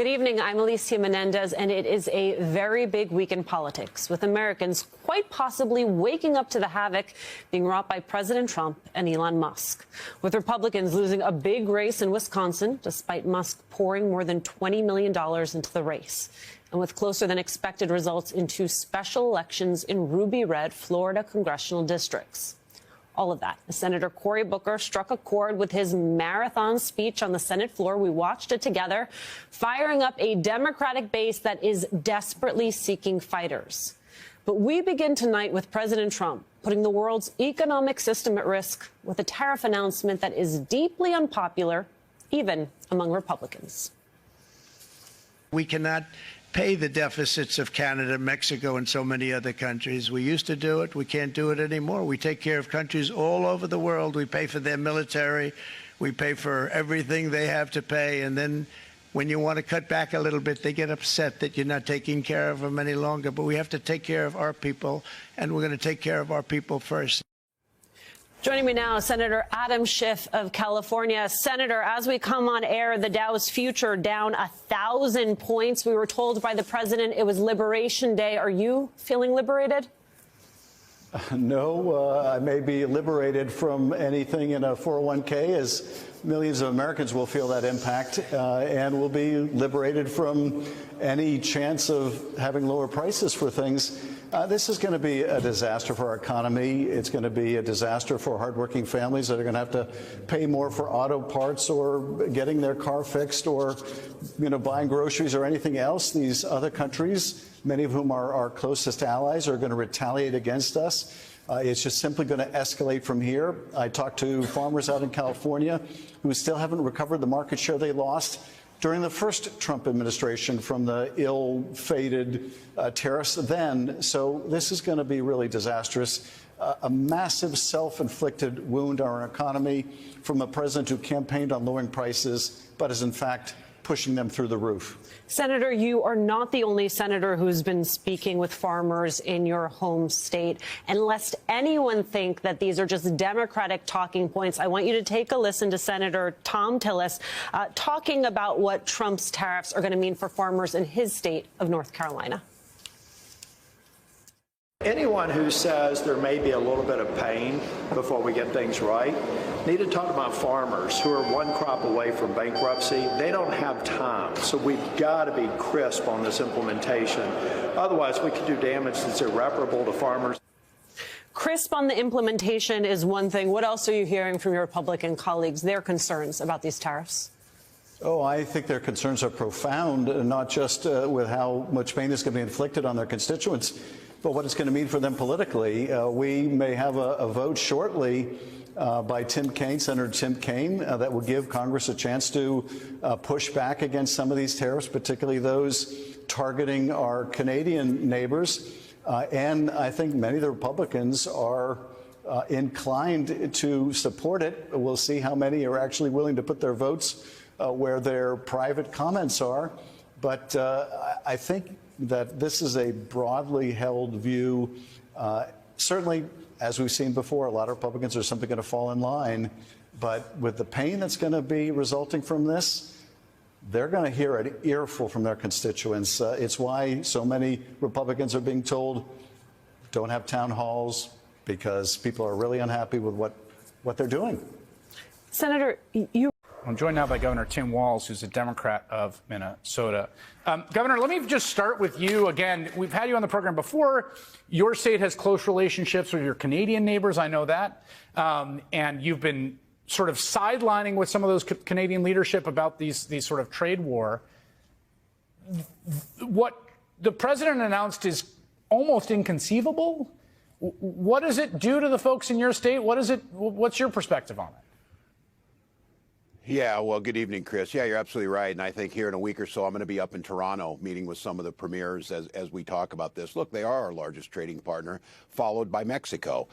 Good evening. I'm Alicia Menendez, and it is a very big week in politics, with Americans quite possibly waking up to the havoc being wrought by President Trump and Elon Musk. With Republicans losing a big race in Wisconsin, despite Musk pouring more than $20 million into the race. And with closer than expected results in two special elections in ruby red Florida congressional districts. All of that. Senator Cory Booker struck a chord with his marathon speech on the Senate floor. We watched it together, firing up a Democratic base that is desperately seeking fighters. But we begin tonight with President Trump putting the world's economic system at risk with a tariff announcement that is deeply unpopular, even among Republicans. We cannot pay the deficits of Canada, Mexico, and so many other countries. We used to do it. We can't do it anymore. We take care of countries all over the world. We pay for their military. We pay for everything they have to pay. And then when you want to cut back a little bit, they get upset that you're not taking care of them any longer. But we have to take care of our people, and we're going to take care of our people first. Joining me now, Senator Adam Schiff of California. Senator, as we come on air, the Dow's future down 1,000 points. We were told by the president it was Liberation Day. Are you feeling liberated? No, I may be liberated from anything in a 401k, as millions of Americans will feel that impact, and will be liberated from any chance of having lower prices for things. This is going to be a disaster for our economy. It's going to be a disaster for hardworking families that are going to have to pay more for auto parts or getting their car fixed or, buying groceries or anything else. These other countries, many of whom are our closest allies, are going to retaliate against us. It's just simply going to escalate from here. I talked to farmers out in California who still haven't recovered the market share they lost during the first Trump administration from the ill-fated tariffs then. So this is going to be really disastrous. A massive self-inflicted wound on our economy from a president who campaigned on lowering prices, but is in fact pushing them through the roof. Senator, you are not the only senator who's been speaking with farmers in your home state. And lest anyone think that these are just Democratic talking points, I want you to take a listen to Senator Tom Tillis talking about what Trump's tariffs are going to mean for farmers in his state of North Carolina. Anyone who says there may be a little bit of pain before we get things right need to talk about farmers who are one crop away from bankruptcy. They don't have time, so we've got to be crisp on this implementation. Otherwise, we could do damage that's irreparable to farmers. Crisp on the implementation is one thing. What else are you hearing from your Republican colleagues, their concerns about these tariffs? Oh, I think their concerns are profound, not just with how much pain is going to be inflicted on their constituents, but what it's going to mean for them politically. We may have a vote shortly by Senator Tim Kaine, that will give Congress a chance to push back against some of these tariffs, particularly those targeting our Canadian neighbors. And I think many of the Republicans are inclined to support it. We'll see how many are actually willing to put their votes where their private comments are. But I think that this is a broadly held view. Certainly, as we've seen before, a lot of Republicans are simply going to fall in line. But with the pain that's going to be resulting from this, they're going to hear an earful from their constituents. It's why so many Republicans are being told, don't have town halls, because people are really unhappy with what they're doing. Senator, I'm joined now by Governor Tim Walz, who's a Democrat of Minnesota. Governor, let me just start with you again. We've had you on the program before. Your state has close relationships with your Canadian neighbors. I know that. And you've been sort of sidelining with some of those Canadian leadership about these sort of trade war. What the president announced is almost inconceivable. What does it do to the folks in your state? What's your perspective on it? Yeah, well, good evening, Chris. Yeah, you're absolutely right. And I think here in a week or so, I'm going to be up in Toronto meeting with some of the premiers as we talk about this. Look, they are our largest trading partner, followed by Mexico.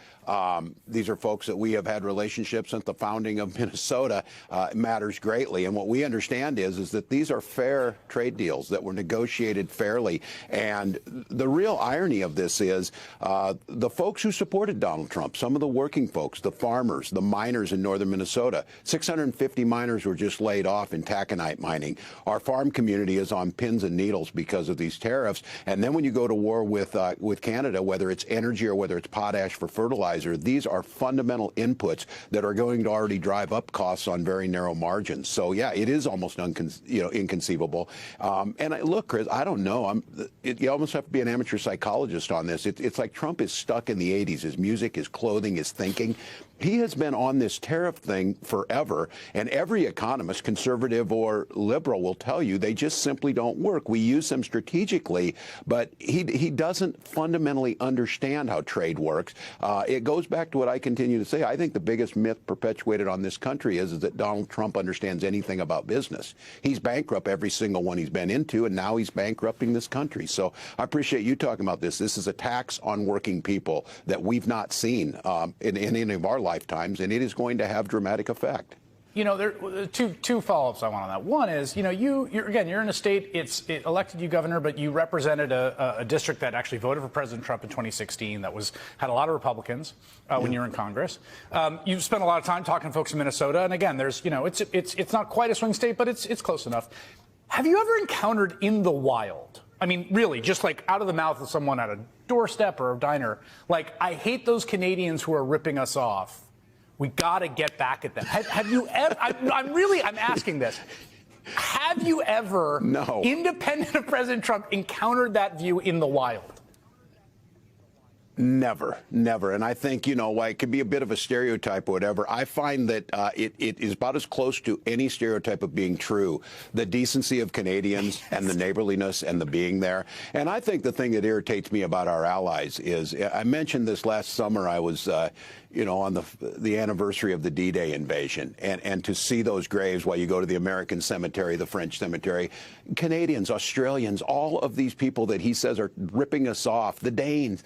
These are folks that we have had relationships since the founding of Minnesota. It matters greatly. And what we understand is that these are fair trade deals that were negotiated fairly. And the real irony of this is the folks who supported Donald Trump, some of the working folks, the farmers, the miners in northern Minnesota, 650 miners miners were just laid off in taconite mining. Our farm community is on pins and needles because of these tariffs. And then when you go to war with Canada, whether it's energy or whether it's potash for fertilizer, these are fundamental inputs that are going to already drive up costs on very narrow margins. So yeah, it is almost inconceivable. Look, Chris, I don't know. You almost have to be an amateur psychologist on this. It's like Trump is stuck in the 80s. His music, his clothing, his thinking. He has been on this tariff thing forever, and every economist, conservative or liberal, will tell you they just simply don't work. We use them strategically, but he doesn't fundamentally understand how trade works. It goes back to what I continue to say. I think the biggest myth perpetuated on this country is that Donald Trump understands anything about business. He's bankrupt every single one he's been into, and now he's bankrupting this country. So I appreciate you talking about this. This is a tax on working people that we've not seen in any of our lifetimes, and it is going to have dramatic effect. You know, there are two follow-ups I want on that. One is, you know, you're in a state, it elected you governor, but you represented a district that actually voted for President Trump in 2016 that had a lot of Republicans when you were in Congress. You've spent a lot of time talking to folks in Minnesota, and again, there's, you know, it's not quite a swing state, but it's close enough. Have you ever encountered in the wild, I mean, really, just like out of the mouth of someone at a doorstep or a diner, like, I hate those Canadians who are ripping us off. We got to get back at them. Have you ever, I'm asking this. Have you ever, no, independent of President Trump, encountered that view in the wild? Never, never. And I think, you know, it could be a bit of a stereotype or whatever. I find that it is about as close to any stereotype of being true, the decency of Canadians and the neighborliness and the being there. And I think the thing that irritates me about our allies is, I mentioned this last summer, I was, you know, on the anniversary of the D-Day invasion, and to see those graves while you go to the American cemetery, the French cemetery, Canadians, Australians, all of these people that he says are ripping us off, the Danes,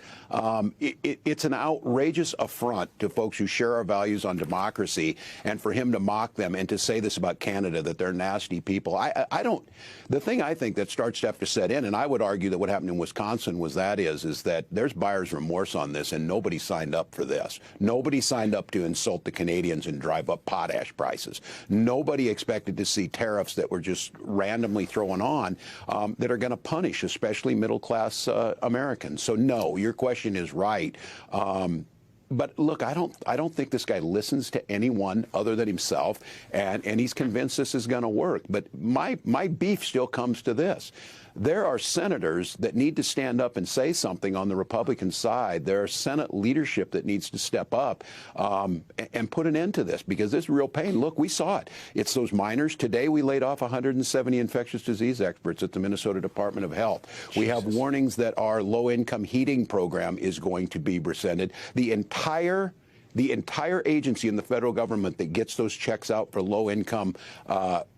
it's an outrageous affront to folks who share our values on democracy, and for him to mock them and to say this about Canada, that they're nasty people. The thing I think that starts to have to set in, and I would argue that what happened in Wisconsin is that there's buyer's remorse on this, and nobody signed up for this. Nobody signed up to insult the Canadians and drive up potash prices. Nobody expected to see tariffs that were just randomly thrown on that are going to punish, especially middle-class Americans. So no, your question is right. But look, I don't think this guy listens to anyone other than himself, and he's convinced this is going to work. But my beef still comes to this. There are senators that need to stand up and say something on the Republican side. There are Senate leadership that needs to step up and put an end to this, because this is real pain. Look, we saw it. It's those miners. Today we laid off 170 infectious disease experts at the Minnesota Department of Health. We have warnings that our low-income heating program is going to be rescinded. The entire agency in the federal government that gets those checks out for low-income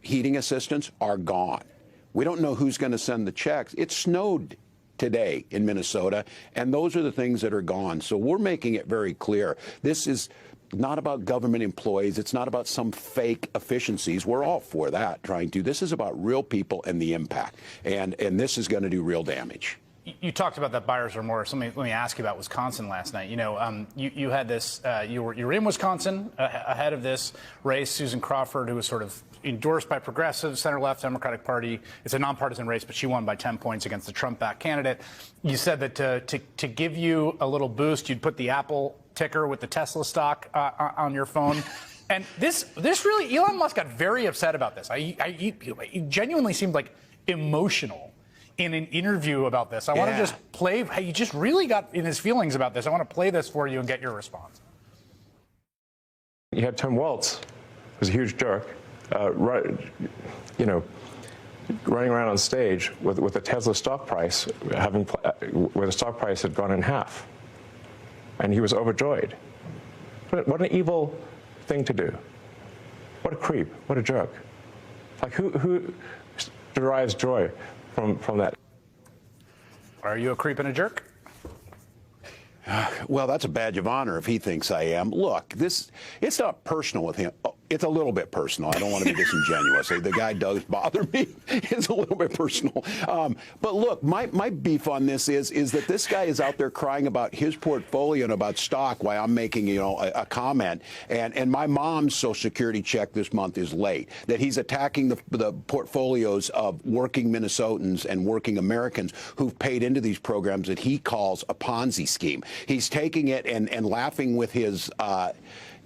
heating assistance are gone. We don't know who's going to send the checks. It snowed today in Minnesota, and those are the things that are gone. So we're making it very clear. This is not about government employees. It's not about some fake efficiencies. We're all for that, This is about real people and the impact. And this is going to do real damage. You talked about that buyer's remorse. Let me ask you about Wisconsin last night. You know, you had this. You were in Wisconsin ahead of this race. Susan Crawford, who was sort of endorsed by progressive, center-left Democratic Party. It's a nonpartisan race, but she won by 10 points against the Trump-backed candidate. You said that to give you a little boost, you'd put the Apple ticker with the Tesla stock on your phone. And this really, Elon Musk got very upset about this. He genuinely seemed like emotional in an interview about this. I want to just play. He just really got in his feelings about this. I want to play this for you and get your response. You had Tim Walz, who's a huge jerk, running around on stage with a Tesla stock price, where the stock price had gone in half, and he was overjoyed. What an evil thing to do! What a creep! What a jerk! Like who derives joy from that? Are you a creep and a jerk? Well, that's a badge of honor if he thinks I am. Look, it's not personal with him. it's a little bit personal. I don't want to be disingenuous. The guy does bother me. It's a little bit personal. But look, my beef on this is that this guy is out there crying about his portfolio and about stock while I'm making, a comment. And my mom's Social Security check this month is late. That he's attacking the portfolios of working Minnesotans and working Americans who've paid into these programs that he calls a Ponzi scheme. He's taking it and laughing with his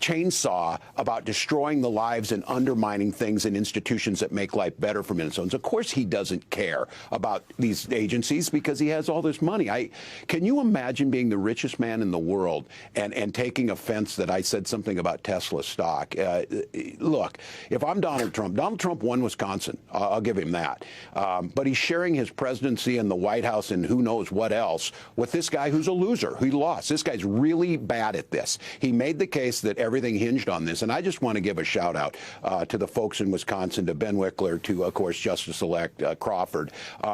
chainsaw about destroying the lives and undermining things and institutions that make life better for Minnesotans. Of course he doesn't care about these agencies because he has all this money. Can you imagine being the richest man in the world and taking offense that I said something about Tesla stock? Look, if I'm Donald Trump won Wisconsin. I'll give him that. But he's sharing his presidency and the White House and who knows what else with this guy who's a loser. He lost. This guy's really bad at this. He made the case that everything hinged on this. And I just want to give a shout out to the folks in Wisconsin, to Ben Wickler, to, of course, Justice-elect Crawford,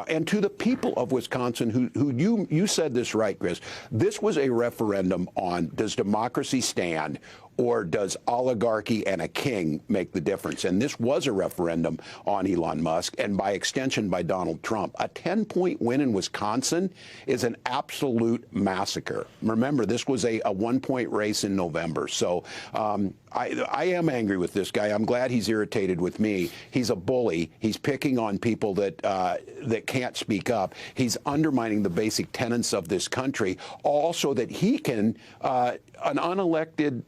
and to the people of Wisconsin who you said this right, Chris. This was a referendum on, does democracy stand, or does oligarchy and a king make the difference? And this was a referendum on Elon Musk, and by extension by Donald Trump. A 10-point win in Wisconsin is an absolute massacre. Remember, this was a 1-point race in November. So I am angry with this guy. I'm glad he's irritated with me. He's a bully. He's picking on people that can't speak up. He's undermining the basic tenets of this country, all so that he can, an unelected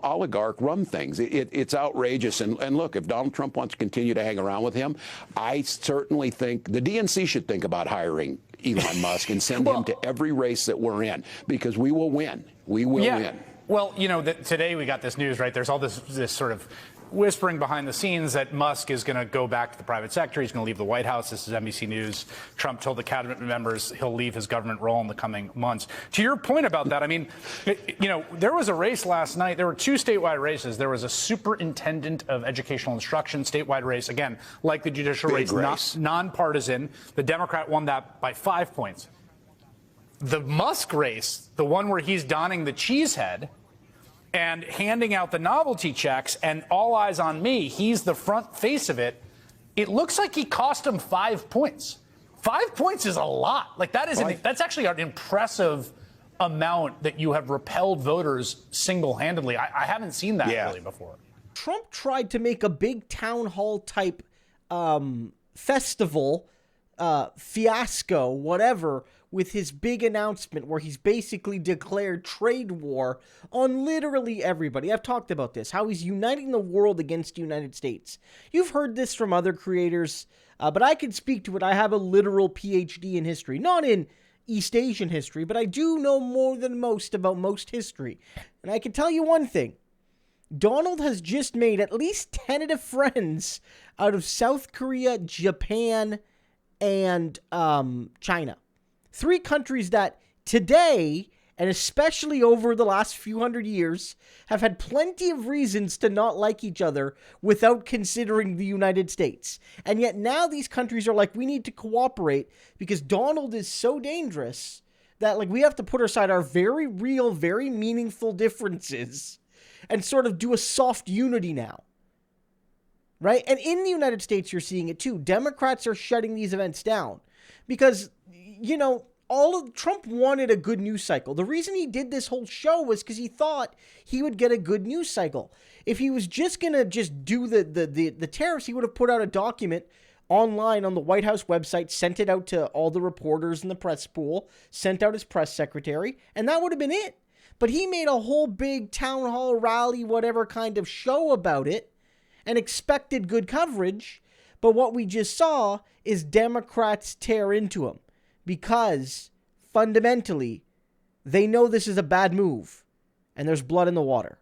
oligarch run things. It's outrageous. And look, if Donald Trump wants to continue to hang around with him, I certainly think the DNC should think about hiring Elon Musk and send him to every race that we're in, because we will win. We will win. Well, today we got this news, right? There's all this sort of whispering behind the scenes that Musk is going to go back to the private sector. He's going to leave the White House. This is NBC News. Trump told the cabinet members he'll leave his government role in the coming months. To your point about that, I mean, there was a race last night. There were 2 statewide races. There was a superintendent of educational instruction statewide race. Again, like the judicial race, nonpartisan. The Democrat won that by 5 points. The Musk race, the one where he's donning the cheese head and handing out the novelty checks and all eyes on me, he's the front face of it. It looks like he cost him 5 points. 5 points is a lot. Like that's actually an impressive amount that you have repelled voters single-handedly. I haven't seen that really before. Trump tried to make a big town hall type festival, fiasco, whatever, with his big announcement where he's basically declared trade war on literally everybody. I've talked about this, how he's uniting the world against the United States. You've heard this from other creators, but I can speak to it. I have a literal PhD in history, not in East Asian history, but I do know more than most about most history. And I can tell you one thing. Donald has just made at least tentative friends out of South Korea, Japan, and China. 3 countries that today, and especially over the last few hundred years, have had plenty of reasons to not like each other without considering the United States. And yet now these countries are like, we need to cooperate because Donald is so dangerous that we have to put aside our very real, very meaningful differences and sort of do a soft unity now. Right? And in the United States, you're seeing it too. Democrats are shutting these events down because, Trump wanted a good news cycle. The reason he did this whole show was because he thought he would get a good news cycle. If he was just going to do the tariffs, he would have put out a document online on the White House website, sent it out to all the reporters in the press pool, sent out his press secretary, and that would have been it. But he made a whole big town hall rally, whatever kind of show about it, and expected good coverage. But what we just saw is Democrats tear into him because fundamentally they know this is a bad move and there's blood in the water.